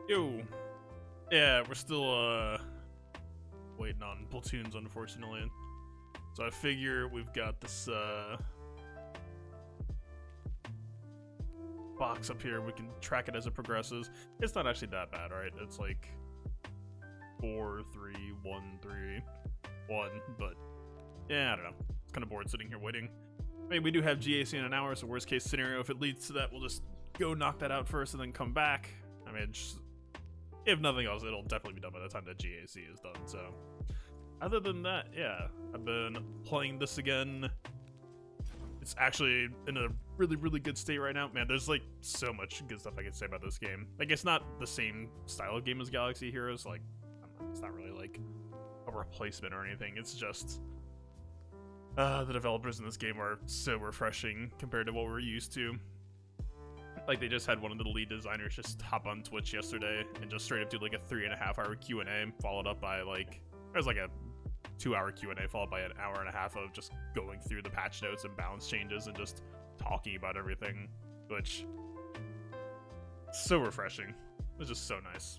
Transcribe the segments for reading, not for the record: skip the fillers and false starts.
Yo. Yeah, we're still waiting on platoons, unfortunately. So I figure we've got this box up here. We can track it as it progresses. It's not actually that bad, right? It's like 4, 3, 1, 3, 1. But yeah, I don't know. It's kind of bored sitting here waiting. I mean, we do have GAC in an hour, so worst case scenario, if it leads to that, we'll just go knock that out first and then come back. I mean, just, if nothing else, it'll definitely be done by the time that GAC is done, so. Other than that, yeah, I've been playing this again. It's actually in a really, really good state right now. Man, there's like so much good stuff I can say about this game. Like, it's not the same style of game as Galaxy Heroes. Like, it's not really like a replacement or anything. It's just the developers in this game are so refreshing compared to what we're used to. Like, they just had one of the lead designers just hop on Twitch yesterday and just straight up do like a 3.5-hour Q&A, followed up by like, there's like a 2-hour Q&A followed by an hour and a half of just going through the patch notes and balance changes and just talking about everything, which so refreshing. It's just so nice.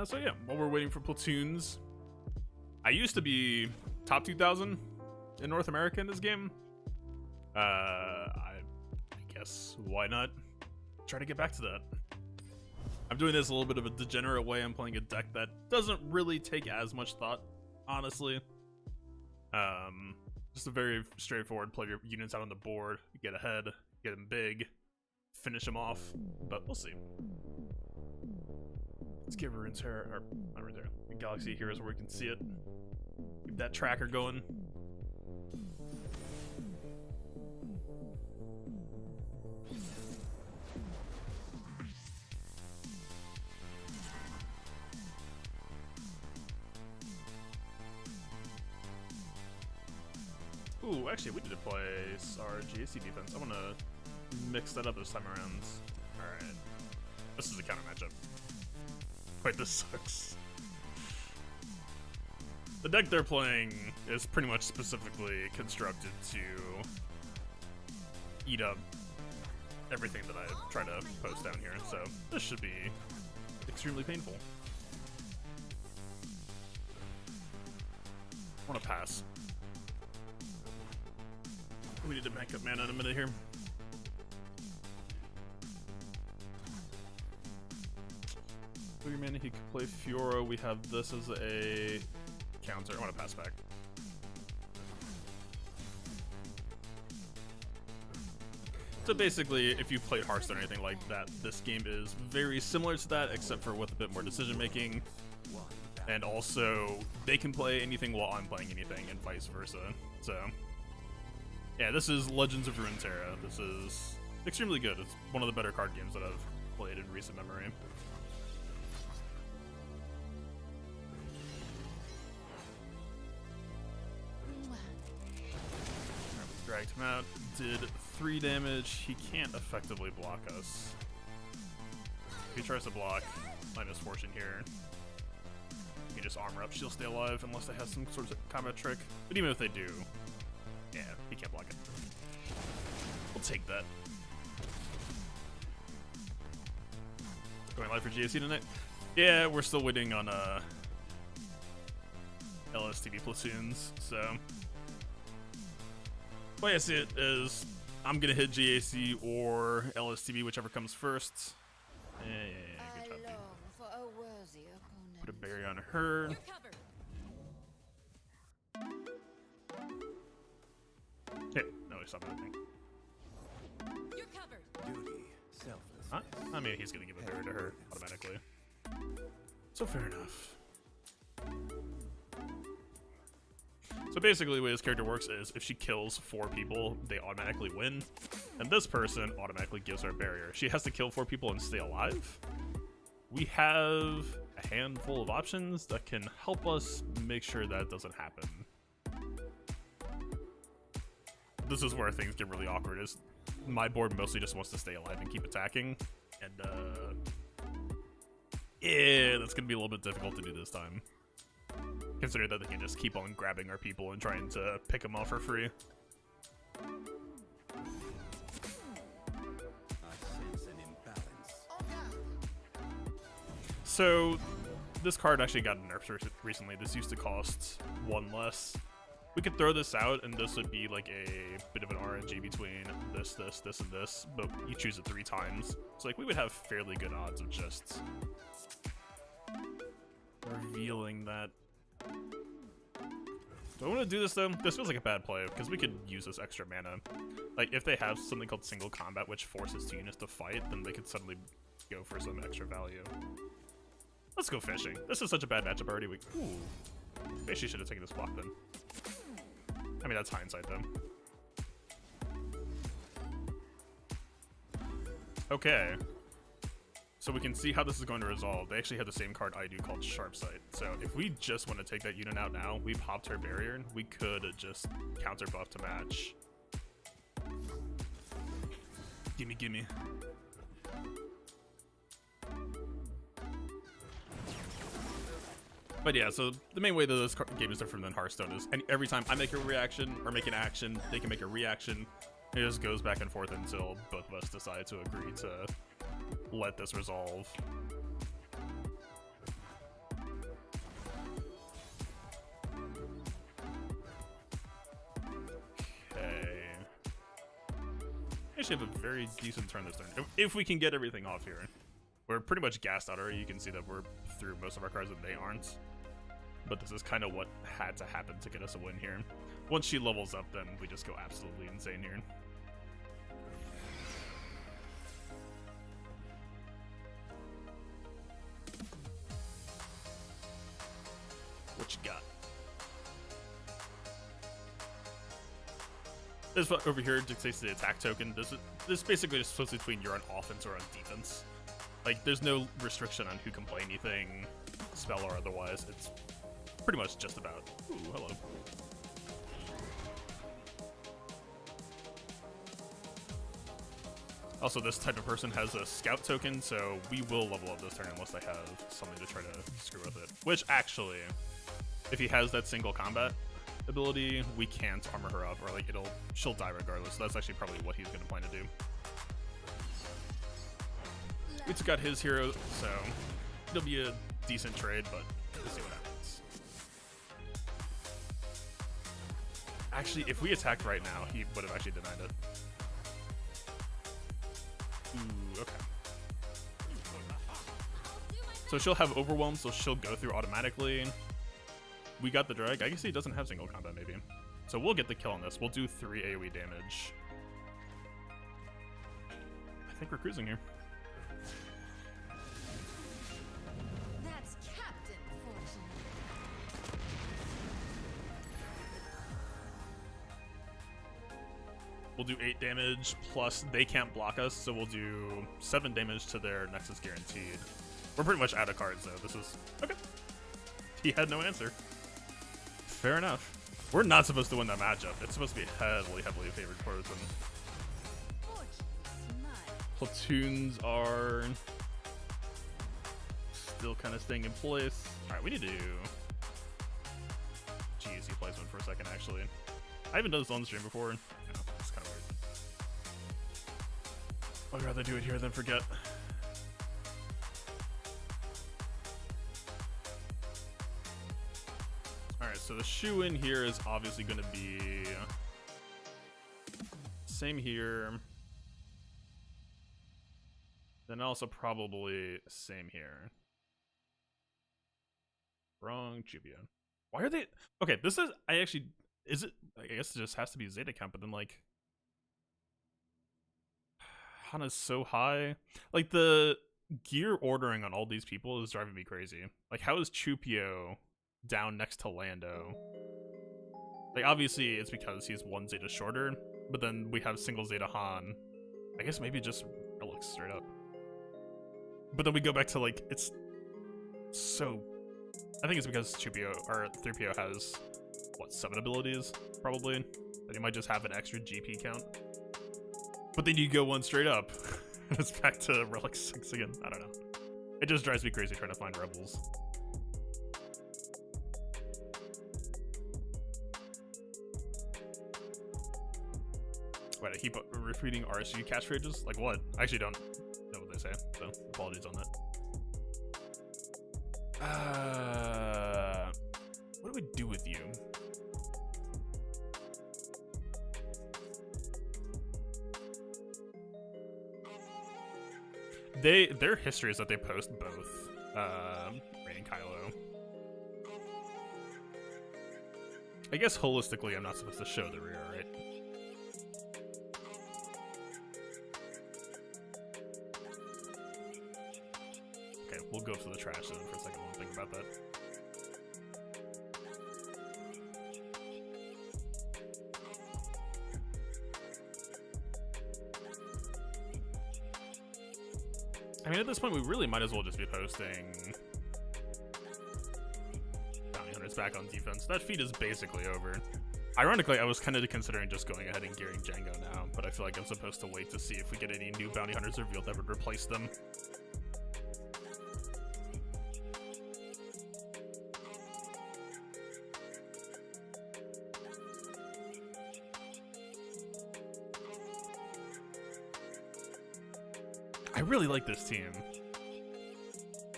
So yeah, while we're waiting for platoons, I used to be top 2,000 in North America in this game. I guess why not try to get back to that. I'm doing this a little bit of a degenerate way. I'm playing a deck that doesn't really take as much thought, honestly. Just a very straightforward, play your units out on the board, get ahead, get them big, finish them off, but we'll see. Let's get Runeterra, or not Runeterra, Galaxy Heroes where we can see it. Keep that tracker going. Ooh, actually, we need to play our GAC defense. I want to mix that up this time around. Alright. This is a counter matchup. Wait, this sucks. The deck they're playing is pretty much specifically constructed to eat up everything that I try to post down here, so this should be extremely painful. I want to pass. We need to back up mana in a minute here. For your mana, he could play Fiora. We have this as a counter. I want to pass back. So basically, if you've played Hearthstone or anything like that, this game is very similar to that, except for with a bit more decision making. And also, they can play anything while I'm playing anything, and vice versa. So yeah, this is Legends of Runeterra. This is extremely good. It's one of the better card games that I've played in recent memory. Dragged him out, did 3 damage. He can't effectively block us. If he tries to block, my misfortune here. You can just armor up, she'll stay alive unless they have some sort of combat trick. But even if they do, yeah, he can't block it. We'll take that. Going live for GAC tonight? Yeah, we're still waiting on LSTB platoons, so. The way I see it is I'm gonna hit GAC or LSTB, whichever comes first. Yeah, good job, dude. Put a berry on her. Hit. No, he stopped anything. You're covered. Duty, selfless. Huh? I mean, he's gonna give a berry to her automatically. So fair enough. So basically the way this character works is if she kills 4 people, they automatically win. And this person automatically gives her a barrier. She has to kill 4 people and stay alive. We have a handful of options that can help us make sure that doesn't happen. This is where things get really awkward, is my board mostly just wants to stay alive and keep attacking. And yeah, that's gonna be a little bit difficult to do this time. Consider that they can just keep on grabbing our people and trying to pick them off for free. I sense So this card actually got nerfed recently. This used to cost 1 less. We could throw this out, and this would be like a bit of an RNG between this, this, this, and this, but you choose it 3 times. So like we would have fairly good odds of just revealing that. Do I want to do this though? This feels like a bad play because we could use this extra mana. Like if they have something called single combat, which forces 2 units to fight, then they could suddenly go for some extra value. Let's go fishing. This is such a bad matchup already. Ooh. Maybe she should have taken this block then. I mean, that's hindsight, though. Okay. So we can see how this is going to resolve. They actually have the same card I do called Sharp Sight. So if we just want to take that unit out now, we popped her barrier, and we could just counter buff to match. Gimme, gimme. But yeah, so the main way that this game is different than Hearthstone is every time I make a reaction or make an action, they can make a reaction. It just goes back and forth until both of us decide to agree to let this resolve. Okay. Actually have a very decent turn this turn. If we can get everything off here. We're pretty much gassed out already. You can see that we're through most of our cards and they aren't. But this is kind of what had to happen to get us a win here. Once she levels up, then we just go absolutely insane here. What you got? This one over here dictates the attack token. This basically just splits between you're on offense or on defense. Like, there's no restriction on who can play anything, spell or otherwise. It's pretty much just about. Ooh, hello. Also, this type of person has a scout token, so we will level up this turn unless they have something to try to screw with it. Which, actually, if he has that single combat ability, we can't armor her up, or like she'll die regardless. So that's actually probably what he's going to plan to do. We took out his hero, so it'll be a decent trade, but we'll see what happens. Actually, if we attacked right now, he would have actually denied it. Ooh, okay. So she'll have Overwhelm, so she'll go through automatically. We got the drag. I guess he doesn't have single combat, maybe. So we'll get the kill on this. We'll do 3 AoE damage. I think we're cruising here. That's Captain Fortune. We'll do 8 damage, plus they can't block us, so we'll do 7 damage to their Nexus guaranteed. We're pretty much out of cards, though. This is... okay. He had no answer. Fair enough. We're not supposed to win that matchup. It's supposed to be heavily, heavily favored person. Platoons are still kind of staying in place. Alright, we need to... Jeez, he plays one for a second, actually. I haven't done this on stream before. No, it's kind of weird. I'd rather do it here than forget. Alright, so the shoe in here is obviously going to be... same here. Then also probably same here. Wrong, Jubia. Why are they... okay, this is... I actually... is it... I guess it just has to be Zeta count, but then like... Hana's so high. Like the gear ordering on all these people is driving me crazy. Like how is Chupio down next to Lando? Like obviously it's because he's 1 Zeta shorter, but then we have single Zeta Han. I guess maybe just Relics straight up. But then we go back to like, it's so... I think it's because 2PO, or 3PO has, what, 7 abilities, probably? That he might just have an extra GP count. But then you go 1 straight up. It's back to Relic 6 again. I don't know. It just drives me crazy trying to find rebels. Wait, I keep repeating RSU catchphrases? Like what? I actually don't know what they say, so apologies on that. What do we do with you? Their history is that they post both Rain and Kylo. I guess holistically I'm not supposed to show the rear, right? Okay, we'll go to the trash zone for a second while I think about that. I mean, at this point, we really might as well just be posting Bounty Hunters back on defense. That feat is basically over. Ironically, I was kind of considering just going ahead and gearing Django now, but I feel like I'm supposed to wait to see if we get any new Bounty Hunters revealed that would replace them. I really like this team.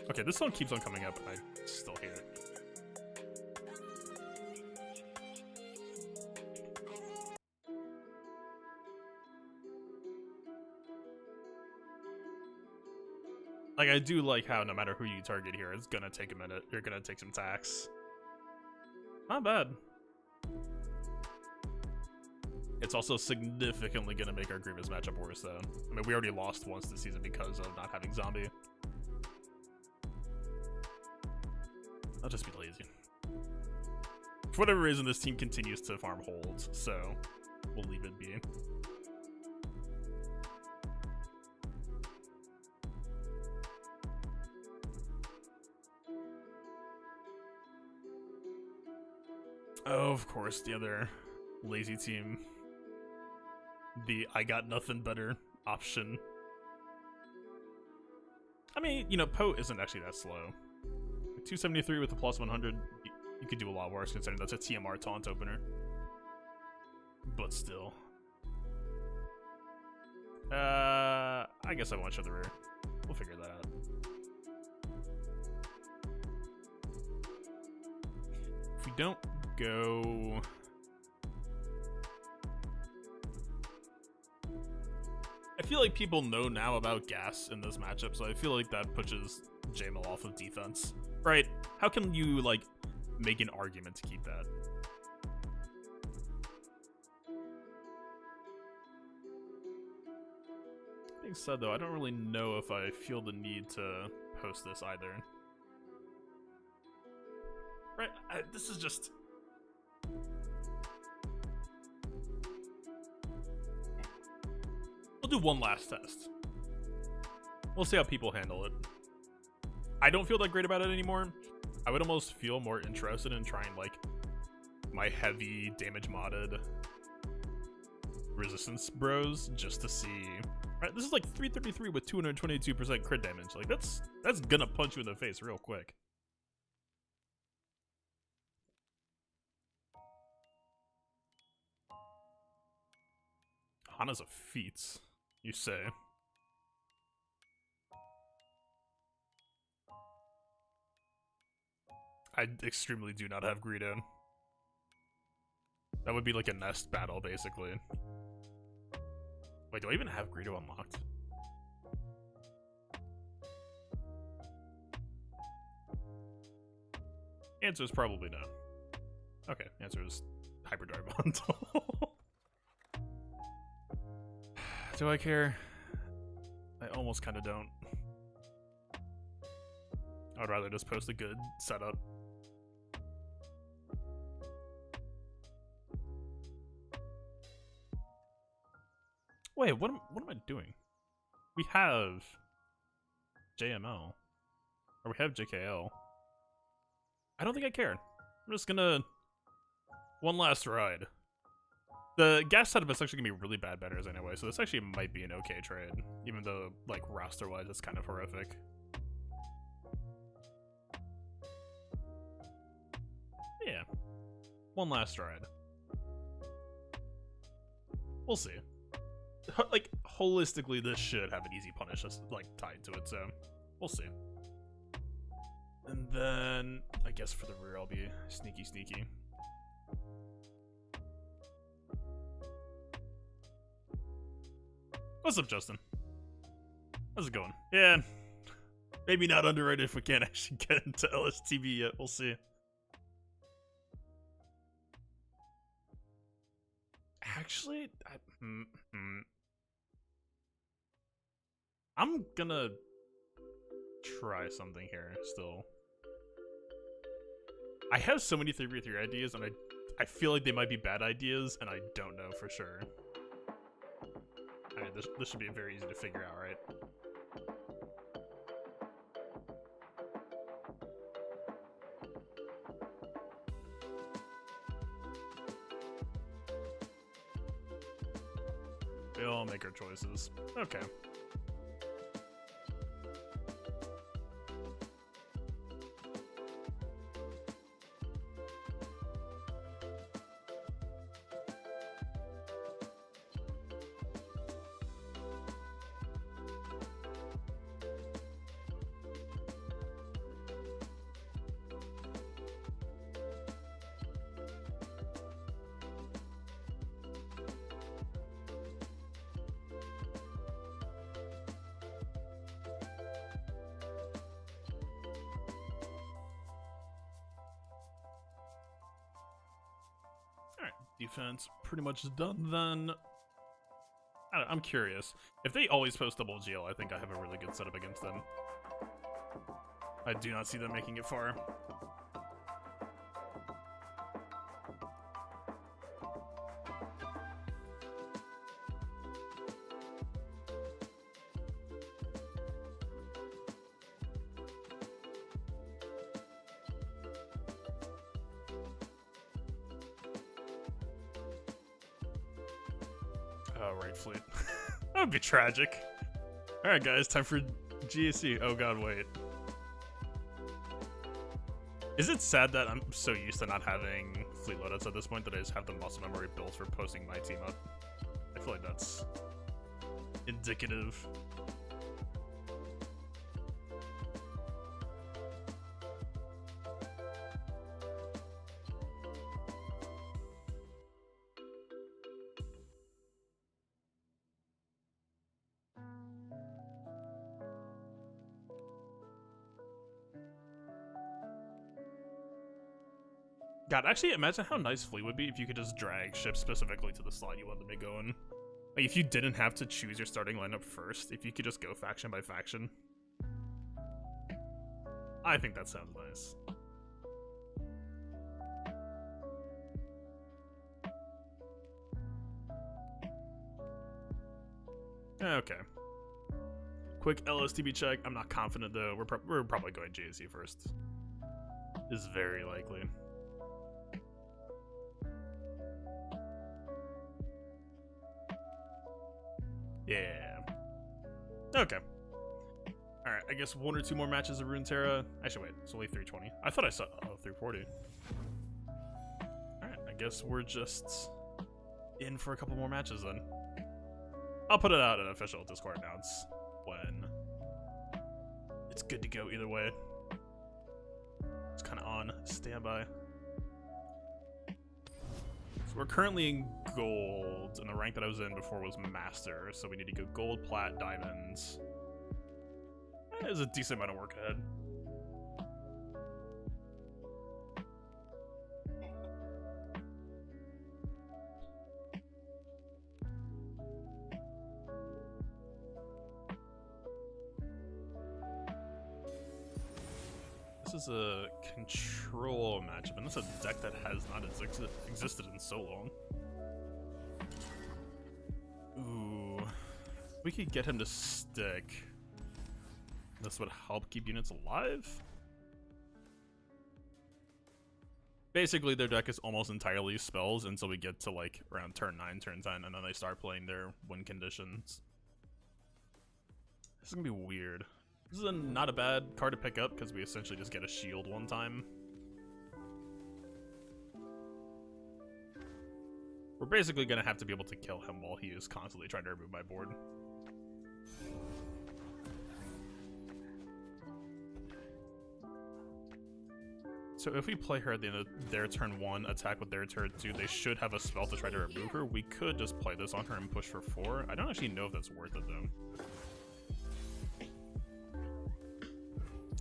Okay, this song keeps on coming up, and I still hate it. Like, I do like how no matter who you target here, it's gonna take a minute. You're gonna take some tax. Not bad. It's also significantly gonna make our Grievous matchup worse, though. I mean, we already lost once this season because of not having Zombie. I'll just be lazy. For whatever reason, this team continues to farm holds, so we'll leave it be. Oh, of course, the other lazy team. The I got nothing better option. I mean, you know, Poe isn't actually that slow. 273 with a plus 100, you could do a lot worse considering that's a TMR taunt opener. But still. I guess I won't show the rear. We'll figure that out. If we don't go... I feel like people know now about gas in this matchup, so I feel like that pushes Jamal off of defense. Right? How can you, like, make an argument to keep that? Being said, though, I don't really know if I feel the need to post this either. Right? This is just... We'll do one last test. We'll see how people handle it. I don't feel that great about it anymore. I would almost feel more interested in trying, like, my heavy damage modded resistance bros just to see. Right, this is like 333 with 222% crit damage. Like, that's gonna punch you in the face real quick. Hana's a feat, you say. I extremely do not have Greedo. That would be like a nest battle, basically. Wait, do I even have Greedo unlocked? Answer is probably no. Okay, answer is Hyperdrive Bundle. Do I care? I almost kind of don't. I'd rather just post a good setup. Wait, what am I doing? We have JML. Or we have JKL. I don't think I care. I'm just gonna... One last ride. The gas setup is actually gonna be really bad betters anyway, so this actually might be an okay trade. Even though, like, roster-wise, it's kind of horrific. Yeah. One last ride. We'll see. Like, holistically, this should have an easy punish that's, like, tied to it, so we'll see. And then, I guess for the rear, I'll be sneaky, sneaky. What's up, Justin? How's it going? Yeah, maybe not underrated if we can't actually get into LSTB yet. We'll see. Actually, I'm gonna try something here still. I have so many 3v3 ideas, and I feel like they might be bad ideas, and I don't know for sure. Alright, this should be very easy to figure out, right? We all make our choices. Okay. Defense pretty much done then. I'm curious. If they always post double GL, I think I have a really good setup against them. I do not see them making it far. Oh, right, fleet. That would be tragic. Alright, guys, time for GAC. Oh god, wait. Is it sad that I'm so used to not having fleet loadouts at this point that I just have the muscle memory built for posting my team up? I feel like that's indicative. God, actually, imagine how nice Fleet would be if you could just drag ships specifically to the slot you want them to go in. Like, if you didn't have to choose your starting lineup first, if you could just go faction by faction. I think that sounds nice. Okay. Quick LSTB check. I'm not confident, though. We're probably going JSC first. Is very likely. Yeah. Okay. Alright, I guess 1 or 2 more matches of Runeterra. Actually, wait, it's only 320. I thought I saw 340. Alright, I guess we're just in for a couple more matches then. I'll put it out in official Discord announce when it's good to go either way. It's kind of on standby. So we're currently in gold, and the rank that I was in before was master, so we need to go gold, plat, diamonds. There's a decent amount of work ahead. This is a control matchup, and that's a deck that has not existed in so long. Ooh. We could get him to stick. This would help keep units alive? Basically, their deck is almost entirely spells until we get to, like, around turn 9, turn 10, and then they start playing their win conditions. This is gonna be weird. This is not a bad card to pick up, because we essentially just get a shield one time. We're basically gonna have to be able to kill him while he is constantly trying to remove my board. So if we play her at the end of their turn 1, attack with their turn 2, they should have a spell to try to remove her. We could just play this on her and push for 4. I don't actually know if that's worth it though.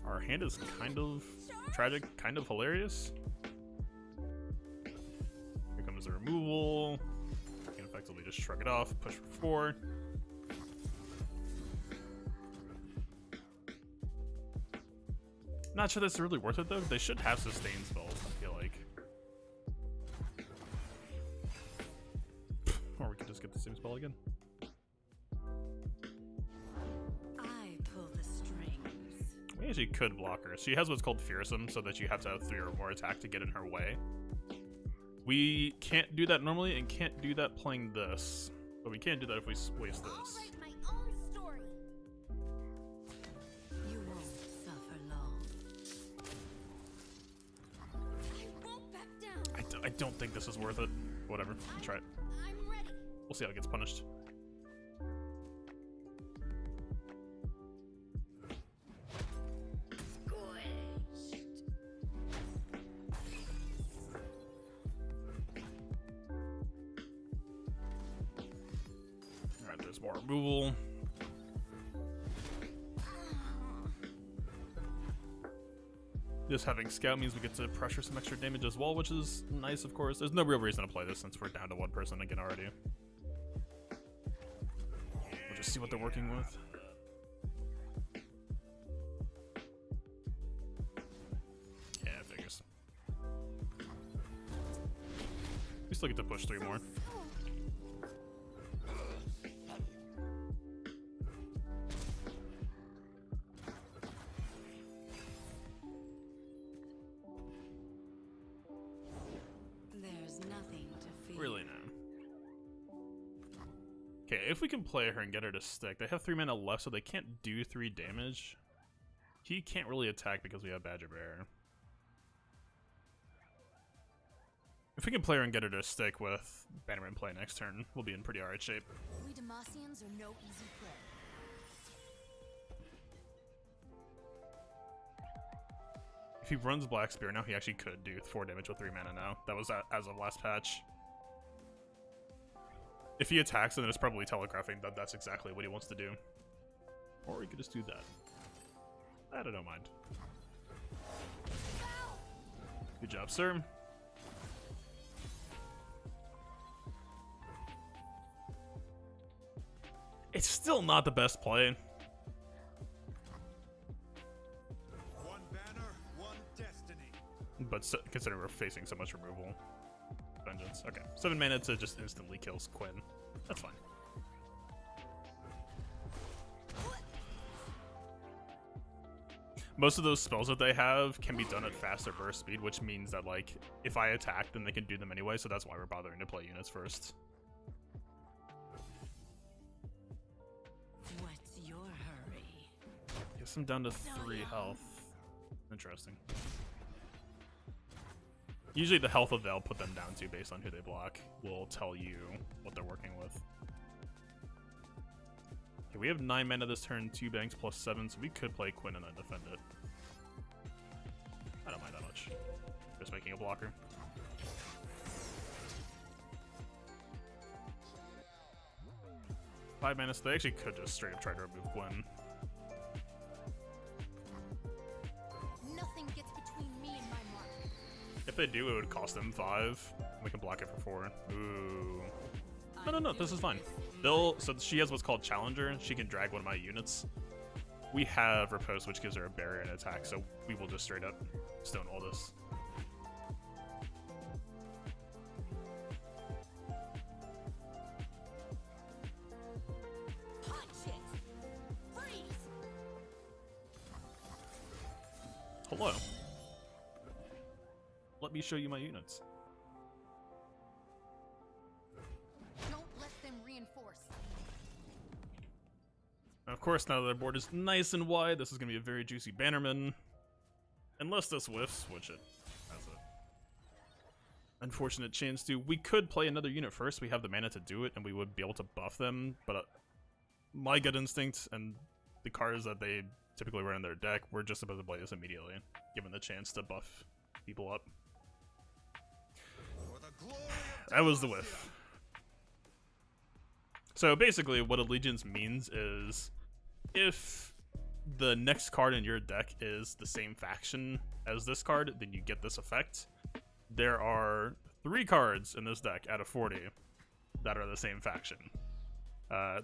Our hand is kind of tragic, kind of hilarious. Here comes the removal. We can effectively just shrug it off, push for 4. Not sure that's really worth it though. They should have sustain spells, I feel like. Or we could just get the same spell again. I pull the strings. We actually could block her. She has what's called Fearsome, so that you have to have 3 or more attack to get in her way. We can't do that normally and can't do that playing this. But we can do that if we waste this. I'll write my own story. You won't suffer long. I won't back down. I don't think this is worth it. Whatever, try it. I'm ready. We'll see how it gets punished. Alright, there's more removal. Just having scout means we get to pressure some extra damage as well, which is nice, of course. There's no real reason to play this since we're down to 1 person again already. We'll just see what they're working with. Yeah, figures. We still get to push 3 more. There's nothing to fear. Really no. Okay, if we can play her and get her to stick, they have 3 mana left, so they can't do 3 damage. He can't really attack because we have Badger Bear. If we can play her and get her to stick with Bannerman play next turn, we'll be in pretty alright shape. We Demacians are no easy prey. If he runs Black Spear now, he actually could do 4 damage with 3 mana now. That was as of last patch. If he attacks, then it's probably telegraphing that that's exactly what he wants to do. Or he could just do that. I don't mind. Good job, sir. It's still not the best play. One banner, one destiny. But considering we're facing so much removal. Vengeance. Okay. 7 mana to just instantly kills Quinn. That's fine. Most of those spells that they have can be done at faster burst speed, which means that, like, if I attack, then they can do them anyway, so that's why we're bothering to play units first. What's your hurry? Guess I'm down to 3 health. Interesting. Usually the health that they'll put them down to based on who they block will tell you what they're working with. Okay, we have 9 mana this turn, 2 banks plus 7, so we could play Quinn and then defend it. I don't mind that much. Just making a blocker. Five mana, so they actually could just straight up try to remove Quinn. Nothing gets between me and my mark. If they do, it would cost them 5. We can block it for 4. Ooh. No, this is fine. So she has what's called Challenger. She can drag one of my units. We have Riposte, which gives her a barrier and attack, so we will just straight up stonewall this. Punch it! Freeze! Hello. Let me show you my units. Don't let them reinforce. Of course, now that the board is nice and wide, this is going to be a very juicy Bannerman. Unless this whiffs, which it has a unfortunate chance to. We could play another unit first. We have the mana to do it, and we would be able to buff them. But my gut instinct and the cards that they typically run in their deck, we're just about to play this immediately, given the chance to buff people up. For the glory of That was the whiff. So basically what Allegiance means is if the next card in your deck is the same faction as this card, then you get this effect. There are 3 cards in this deck out of 40 that are the same faction.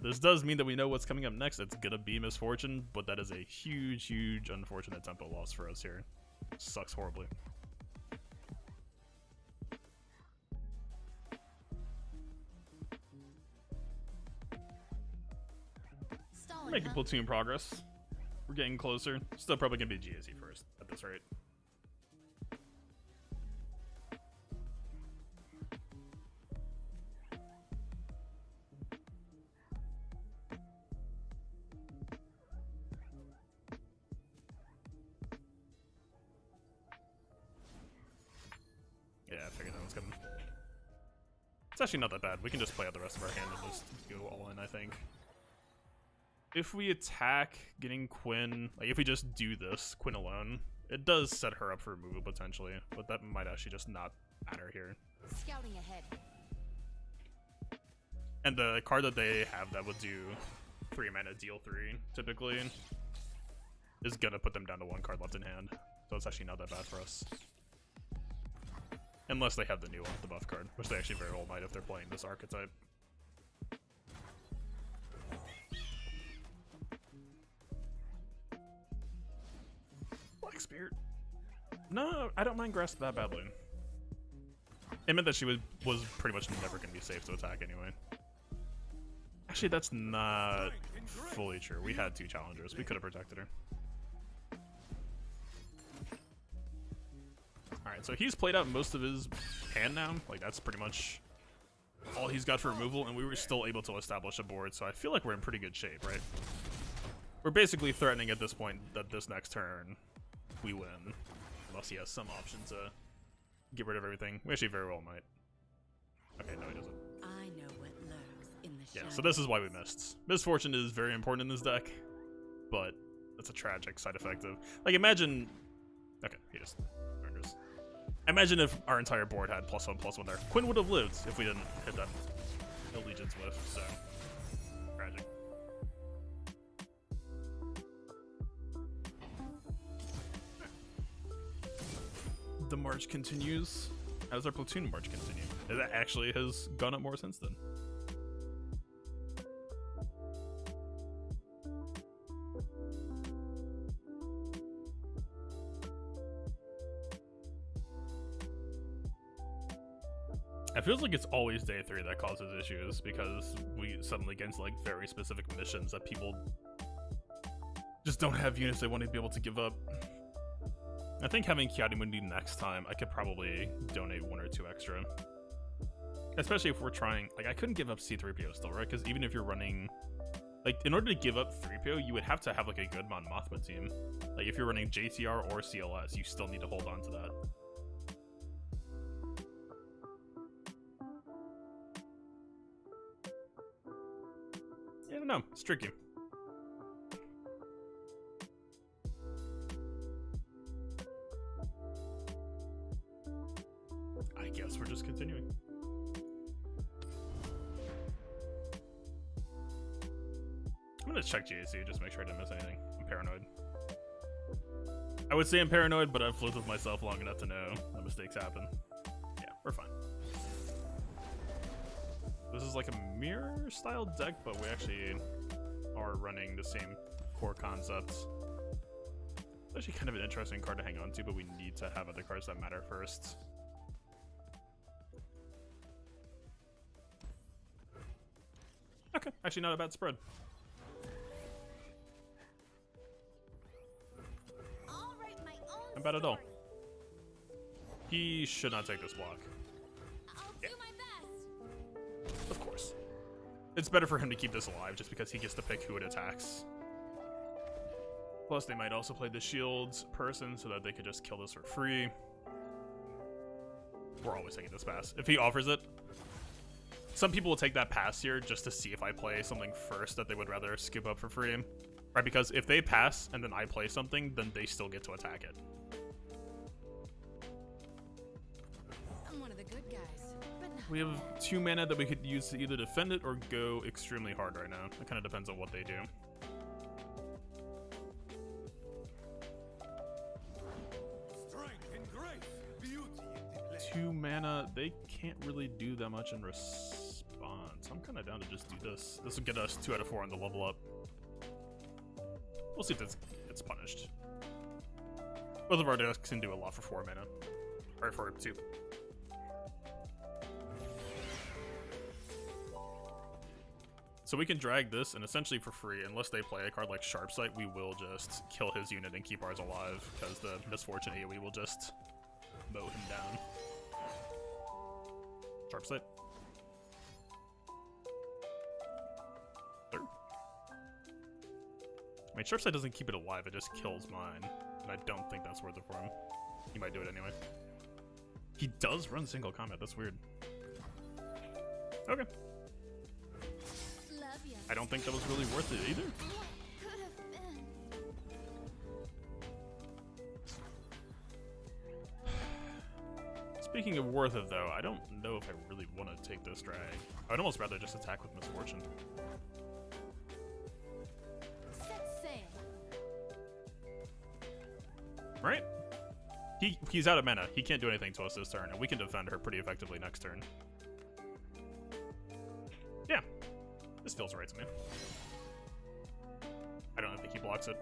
This does mean that we know what's coming up next. It's gonna be Misfortune, but that is a huge, huge unfortunate tempo loss for us here. Sucks horribly. Stalling, Making huh? platoon progress. We're getting closer. Still probably gonna be GAC first at this rate. Yeah, I figured that was coming. It's actually not that bad. We can just play out the rest of our hand and just go all in, I think. If we attack getting Quinn, like if we just do this, Quinn alone, it does set her up for removal potentially, but that might actually just not matter here. Scouting ahead. And the card that they have that would do 3 mana deal 3 typically is gonna put them down to 1 card left in hand. So it's actually not that bad for us. Unless they have the new one, the buff card, which they actually very well might if they're playing this archetype. Black Spirit. No, I don't mind Grasp that badly. It meant that she was pretty much never going to be safe to attack anyway. Actually, that's not fully true. We had 2 challengers. We could have protected her. Alright, so he's played out most of his hand now. Like, that's pretty much all he's got for removal, and we were still able to establish a board, so I feel like we're in pretty good shape, right? We're basically threatening at this point that this next turn we win. Unless he has some option to get rid of everything. We actually very well might. Okay, no he doesn't. I know what lurks in the Yeah, shadows. so this is why we missed. Misfortune is very important in this deck, but it's a tragic side effect of... Like, imagine... Okay, he just murders. Imagine if our entire board had +1/+1 there. Quinn would have lived if we didn't hit that Allegiance whiff, so... Tragic. The march continues. How does our platoon march continue? That actually has gone up more since then. It feels like it's always day 3 that causes issues because we suddenly get into like very specific missions that people just don't have units they want to be able to give up. I think having Kiadimundi next time, I could probably donate 1 or 2 extra. Especially if we're trying, like I couldn't give up C3PO still, right? Because even if you're running, like in order to give up 3PO, you would have to have like a good Mon Mothma team. Like if you're running JTR or CLS, you still need to hold on to that. I don't know, it's tricky. I guess we're just continuing. I'm gonna check GAC, just make sure I didn't miss anything. I'm paranoid. I would say I'm paranoid, but I've lived with myself long enough to know that mistakes happen. Yeah, we're fine. This is like a mirror style deck, but we actually are running the same core concepts. It's actually kind of an interesting card to hang on to, but we need to have other cards that matter first. Okay, actually not a bad spread. I'll write my own Not bad at all. story. He should not take this block. I'll Yeah. do my best. Of course. It's better for him to keep this alive just because he gets to pick who it attacks. Plus, they might also play the shields person so that they could just kill this for free. We're always taking this pass. If he offers it, some people will take that pass here just to see if I play something first that they would rather skip up for free. Right, because if they pass and then I play something, then they still get to attack it. We have 2 mana that we could use to either defend it or go extremely hard right now. It kind of depends on what they do. Strength and grace, beauty in the 2 mana, they can't really do that much in response. I'm kind of down to just do this. This will get us 2 out of 4 on the level up. We'll see if this gets punished. Both of our decks can do a lot for 4 mana. Or for 2. So we can drag this, and essentially for free, unless they play a card like Sharpsight, we will just kill his unit and keep ours alive, because the Misfortune AoE will just mow him down. Sharpsight. Third. I mean, Sharpsight doesn't keep it alive, it just kills mine. And I don't think that's worth it for him. He might do it anyway. He does run single combat, that's weird. Okay. Love ya. I don't think that was really worth it either. What could have been? Speaking of worth it though, I don't know if I really want to take this drag. I'd almost rather just attack with Misfortune. Set sail. Right? He's out of mana. He can't do anything to us this turn, and we can defend her pretty effectively next turn. Yeah. This feels right to me. I don't think he blocks it.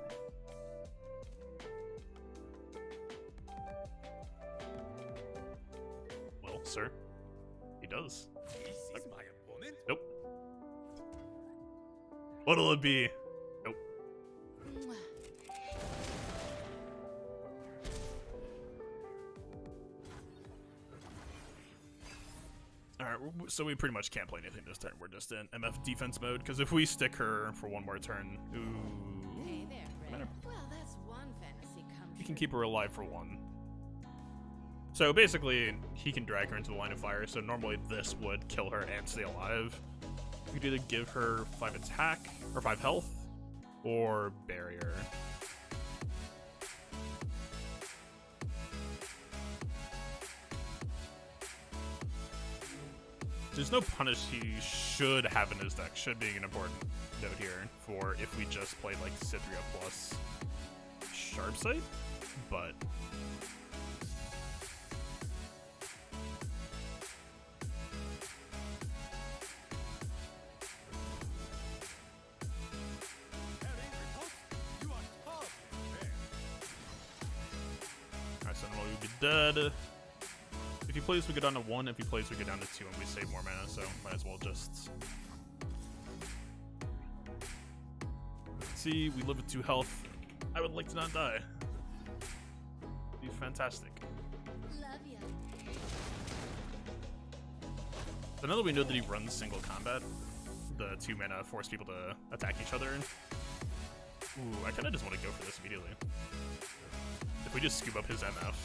Well, sir. He does. This is my opponent. Nope. What'll it be? Nope. Mwah. Alright, so we pretty much can't play anything this turn. We're just in MF defense mode, because if we stick her for one more turn, ooh, Hey there, Red. matter. Well, that's one fantasy come we can true. keep her alive for 1. So basically, he can drag her into the line of fire, so normally this would kill her and stay alive. We could either give her 5 attack, or 5 health, or barrier. There's no punish he should have in his deck, should be an important note here for if we just played like Cithria plus Sharpsight, but Having repulsed, you are tough and fair. alright, so normally we'd be dead. If he plays, we go down to 1. If he plays, we go down to 2, and we save more mana, so might as well just... See, we live with 2 health. I would like to not die. It'd be fantastic. Love ya. So now that we know that he runs single combat, the 2 mana force people to attack each other. Ooh, I kinda just want to go for this immediately. If we just scoop up his MF.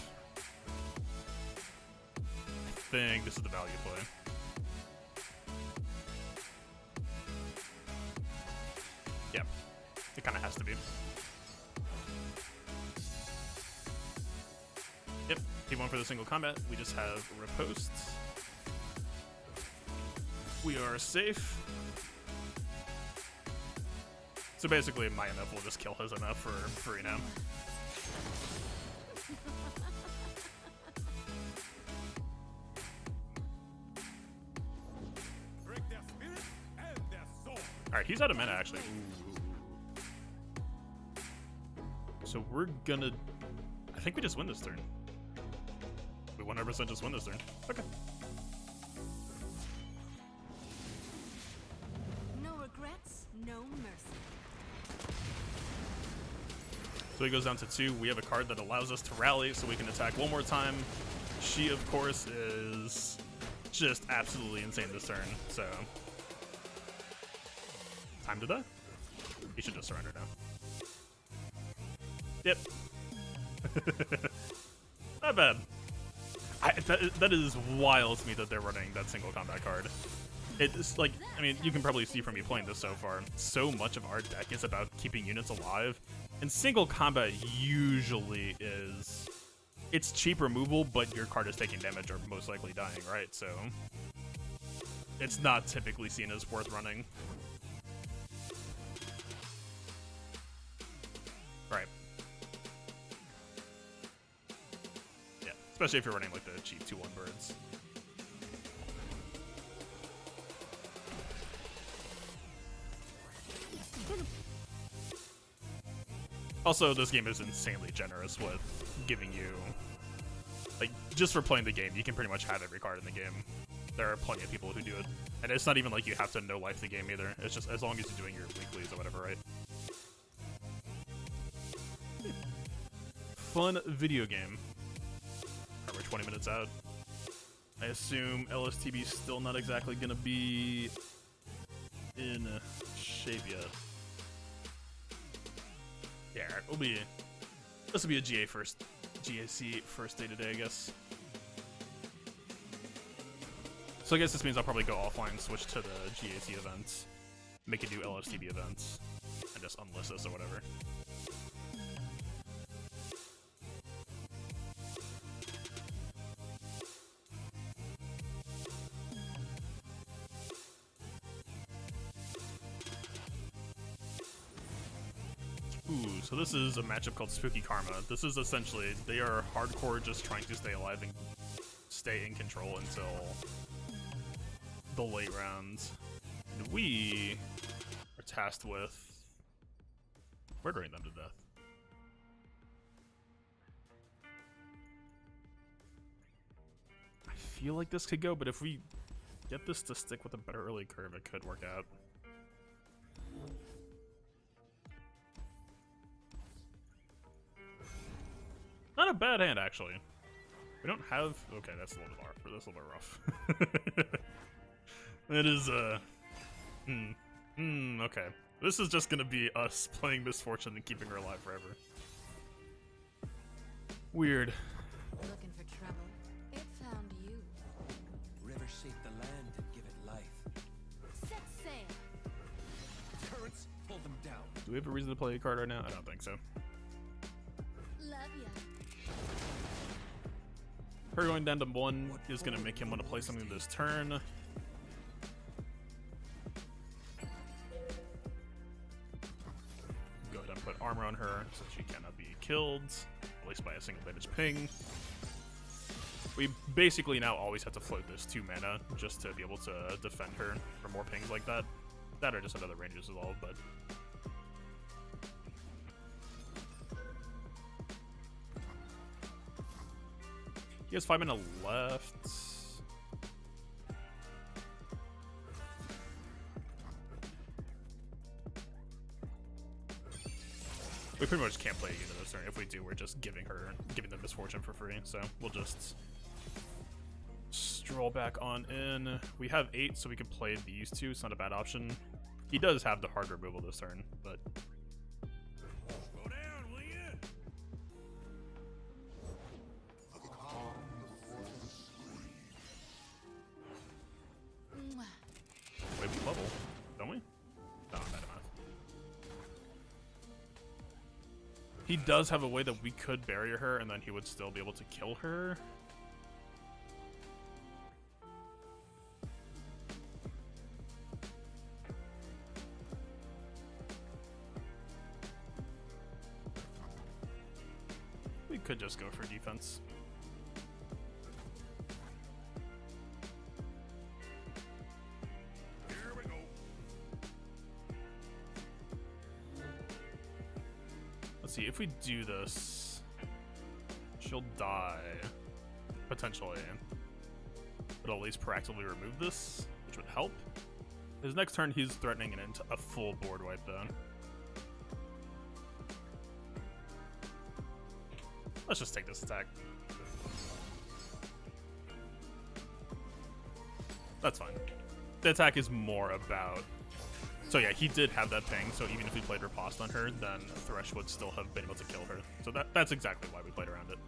I think this is the value play. Yeah, it kind of has to be. Yep, he went for the single combat. We just have riposte. We are safe. So basically, my MF will just kill his MF for free now. Break their spirit and their soul. Alright, he's out of mana, actually. Ooh. So we're gonna... I think we just win this turn. We 100% just win this turn. Okay. No regrets, no mercy. So he goes down to 2. We have a card that allows us to rally, so we can attack one more time. She, of course, is just absolutely insane this turn, so... Time to die? He should just surrender now. Yep. Not bad. That is wild to me that they're running that single combat card. It's like, I mean, you can probably see from me playing this so far, so much of our deck is about keeping units alive, and single combat usually is... It's cheap removal, but your card is taking damage or most likely dying, right? So, it's not typically seen as worth running. Right. Yeah, especially if you're running like the cheap 2-1 birds. Also, this game is insanely generous with giving you, like, just for playing the game, you can pretty much have every card in the game. There are plenty of people who do it. And it's not even like you have to know life the game either. It's just as long as you're doing your weeklies or whatever, right? Fun video game. Alright, we're 20 minutes out. I assume LSTB's still not exactly gonna be in shape yet. Yeah, this will be a GAC first day today, I guess. So I guess this means I'll probably go offline, switch to the GAC events, make it do LSTB events, and just unlist this or whatever. Ooh, so this is a matchup called Spooky Karma. This is essentially, they are hardcore just trying to stay alive and stay in control until the late rounds. And we are tasked with murdering them to death. I feel like this could go, but if we get this to stick with a better early curve, it could work out. Not a bad hand, actually. We don't have... Okay, that's a little bit rough. It is, okay. This is just gonna be us playing Misfortune and keeping her alive forever. Weird. Looking for trouble? It found you. River shape the land and give it life. Set sail. Turrets, pull them down. Do we have a reason to play a card right now? I don't think so. Love ya. Her going down to 1 is going to make him want to play something this turn. Go ahead and put armor on her so she cannot be killed, at least by a single damage ping. We basically now always have to float this 2 mana just to be able to defend her for more pings like that. That or just another ranges as well, but... He has 5 mana left. We pretty much can't play a unit this turn. If we do, we're just giving them Misfortune for free. So we'll just stroll back on in. We have 8, so we can play these 2. It's not a bad option. He does have the hard removal this turn, but... Go down, will you? Mwah. Wait, we level, don't we? No, not bad enough. He does have a way that we could barrier her, and then he would still be able to kill her. We could just go for defense. Here we go. Let's see, if we do this, she'll die, potentially. But at least proactively remove this, which would help. His next turn, he's threatening a full board wipe, though. Let's just take this attack. That's fine. The attack is more about... So yeah, he did have that ping, so even if we played Riposte on her, then Thresh would still have been able to kill her. So that's exactly why we played around it.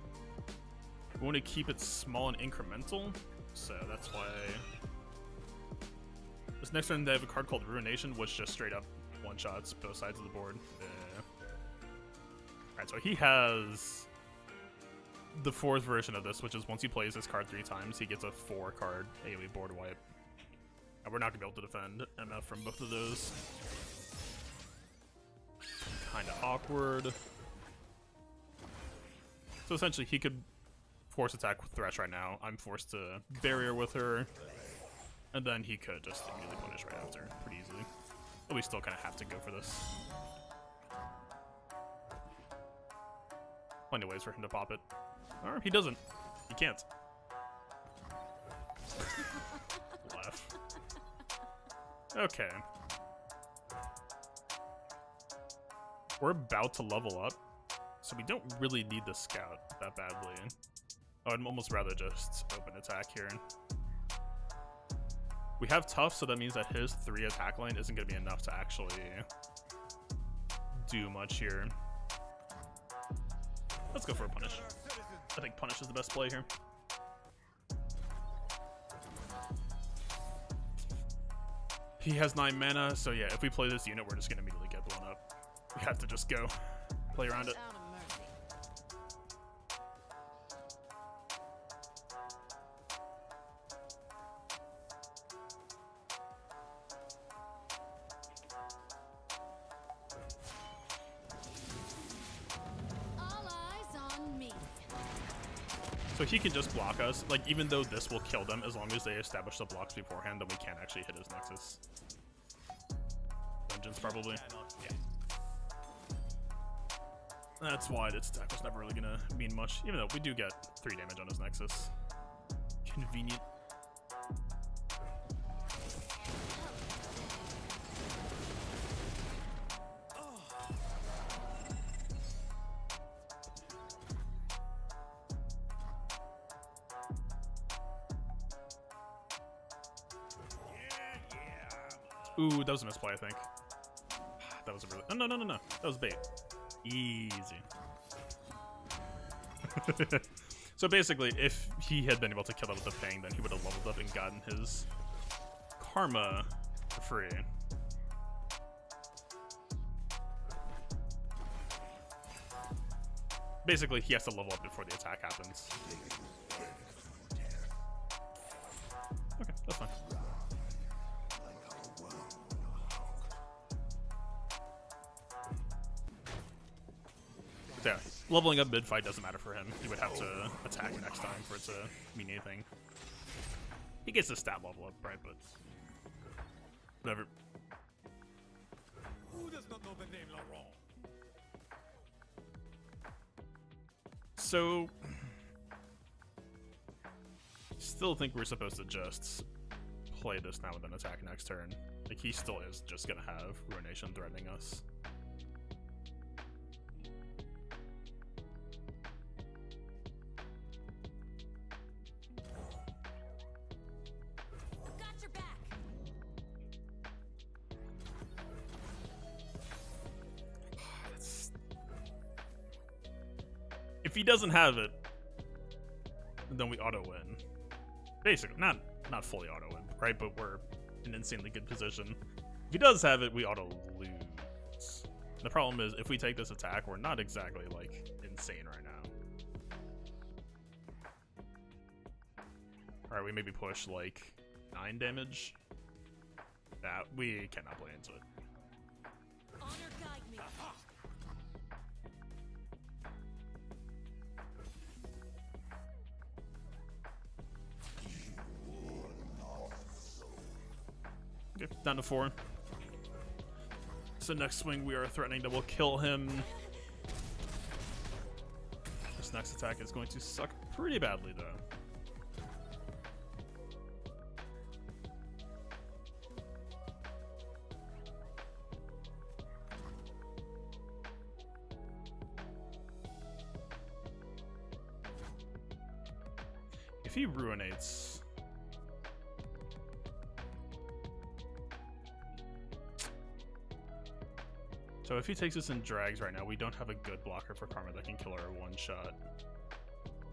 We want to keep it small and incremental, so that's why... This next turn, they have a card called Ruination, which just straight up one-shots both sides of the board. Alright, so he has... the 4th version of this, which is once he plays this card 3 times, he gets a 4-card AoE board wipe. We're not gonna be able to defend MF from both of those. Kinda awkward. So essentially he could force attack with Thresh right now. I'm forced to barrier with her. And then he could just immediately punish right after, pretty easily. But we still kind of have to go for this. Plenty of ways for him to pop it. Or he doesn't. He can't. Laugh. Okay. We're about to level up, so we don't really need the scout that badly. Oh, I'd almost rather just open attack here. We have tough, so that means that his 3 attack line isn't going to be enough to actually do much here. Let's go for a punish. I think punish is the best play here. He has 9 mana, so yeah, if we play this unit, we're just going to immediately get blown up. We have to just go play around it. Sound of mercy. All eyes on me. So he can just block us, like even though this will kill them, as long as they establish the blocks beforehand, then we can't actually hit his Nexus. Vengeance probably. That's why this attack was never really gonna mean much, even though we do get 3 damage on his Nexus. Convenient. Ooh, that was a misplay, I think. That was a really... No. That was bait. Easy. So basically, if he had been able to kill that with the Fang, then he would have leveled up and gotten his Karma for free. Basically, he has to level up before the attack happens. Okay, that's fine. Yeah, leveling up mid-fight doesn't matter for him. He would have to attack next time for it to mean anything. He gets the stat level up, right? But whatever. Who does not know the name Laurent? So, still think we're supposed to just play this now with an attack next turn. Like, he still is just gonna have Ruination threatening us. Got your back. If he doesn't have it, then we auto-win. Basically, not fully auto-win, right? But we're in an insanely good position. If he does have it, we auto-lose. The problem is, if we take this attack, we're not exactly, like, insane right now. Alright, we maybe push, like, 9 damage? Nah, we cannot play into it. Honor guide me. Okay, down to 4. So next swing we are threatening that we'll kill him. This next attack is going to suck pretty badly though. If he ruinates... So if he takes us in drags right now, we don't have a good blocker for Karma that can kill our one shot.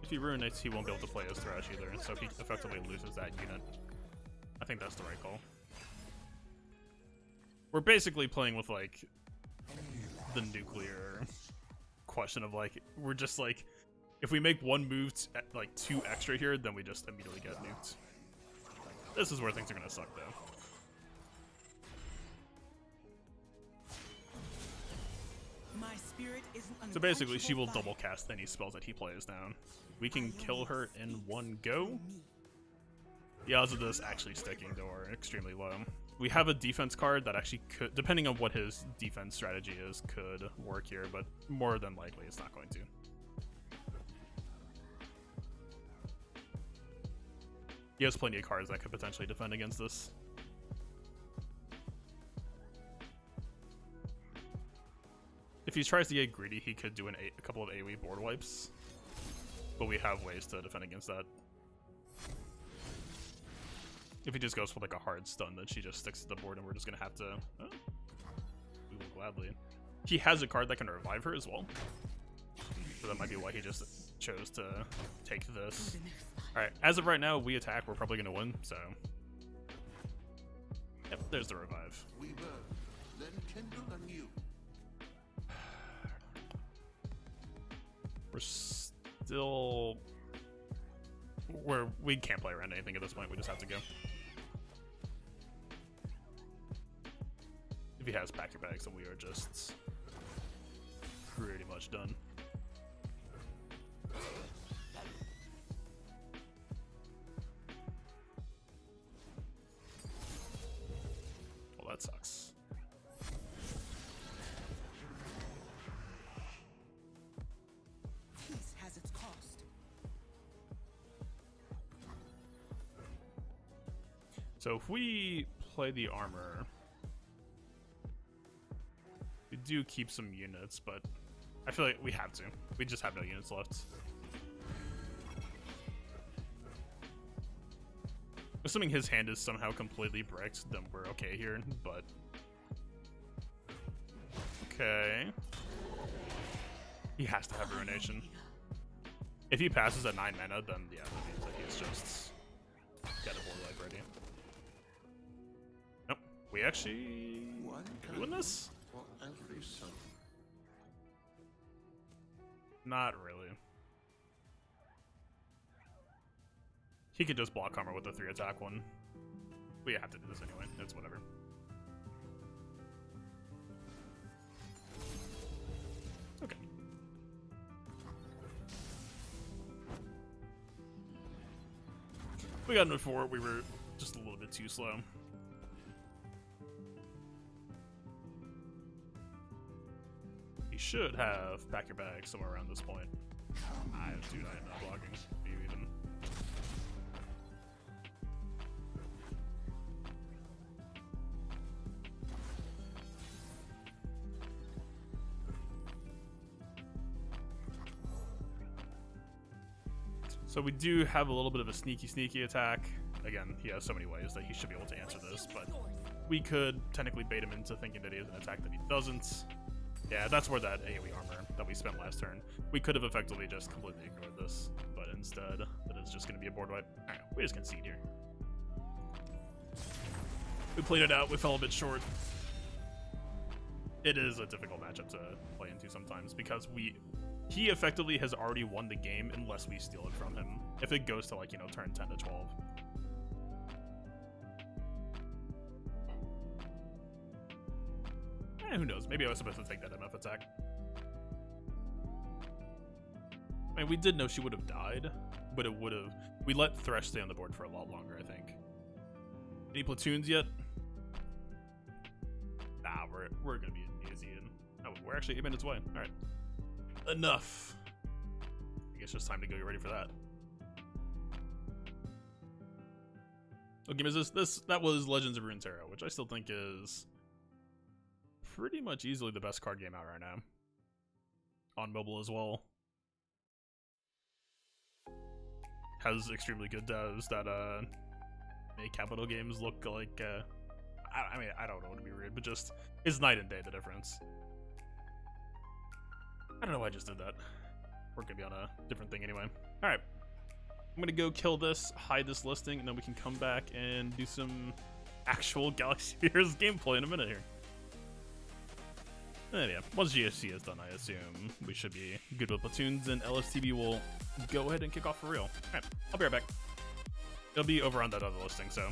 If he ruinates, he won't be able to play as Thresh either, so he effectively loses that unit. I think that's the right call. We're basically playing with, like, the nuclear question of, like, we're just, like, if we make one move, like, 2 extra here, then we just immediately get nuked. This is where things are gonna suck, though. My spirit is an So basically, she will unquenchable double cast any spells that he plays down. We can kill her in one go. The odds of this actually sticking, though, are extremely low. We have a defense card that actually could, depending on what his defense strategy is, could work here, but more than likely it's not going to. He has plenty of cards that could potentially defend against this. If he tries to get greedy, he could do a couple of AoE board wipes, but we have ways to defend against that. If he just goes for like a hard stun, then she just sticks to the board and we're just gonna have to... Oh, we will gladly. He has a card that can revive her as well. So that might be why he just chose to take this. Alright, as of right now, we attack, we're probably gonna win, so... Yep, there's the revive. We burn, then kindle anew. We're still... We can't play around anything at this point, we just have to go. If he has pack your bags, then we are just pretty much done. Well, that sucks. peace has its cost. So if we play the armor, we do keep some units, but I feel like we have to. We just have no units left. Assuming his hand is somehow completely bricked, then we're okay here, but... Okay. He has to have Ruination. If he passes at 9 mana, then yeah, that means that he's just got a board wipe ready. Nope. We actually... Can we win this? For every son. Not really. He could just block armor with the 3 attack one. We have to do this anyway. It's whatever. Okay. We got enough for it. We were just a little bit too slow. He should have pack your bag somewhere around this point. Dude, I am not blocking. You even. So we do have a little bit of a sneaky attack. Again, he has so many ways that he should be able to answer this, but we could technically bait him into thinking that he has an attack that he doesn't. Yeah, that's where that AoE armor that we spent last turn. We could have effectively just completely ignored this, but instead, it is just going to be a board wipe. Alright, we just concede here. We played it out, we fell a bit short. It is a difficult matchup to play into sometimes, because he effectively has already won the game unless we steal it from him. If it goes to, like, you know, turn 10 to 12. Who knows? Maybe I was supposed to take that MF attack. I mean, we did know she would have died, but it would have... We let Thresh stay on the board for a lot longer, I think. Any platoons yet? Nah, we're gonna be easy, and oh, we're actually 8 minutes away. All right, enough. I guess it's time to go get ready for that. What game is this? That was Legends of Runeterra, which I still think is pretty much easily the best card game out right now. On mobile as well. Has extremely good devs that make capital games look like I mean, I don't know to be rude, but just it's night and day, the difference. I don't know why I just did that. We're gonna be on a different thing anyway. Alright. I'm gonna go kill this, hide this listing, and then we can come back and do some actual Galaxy Heroes gameplay in a minute here. And yeah, once GSC is done, I assume we should be good with platoons, and LSTB will go ahead and kick off for real. Alright, I'll be right back. It'll be over on that other listing, so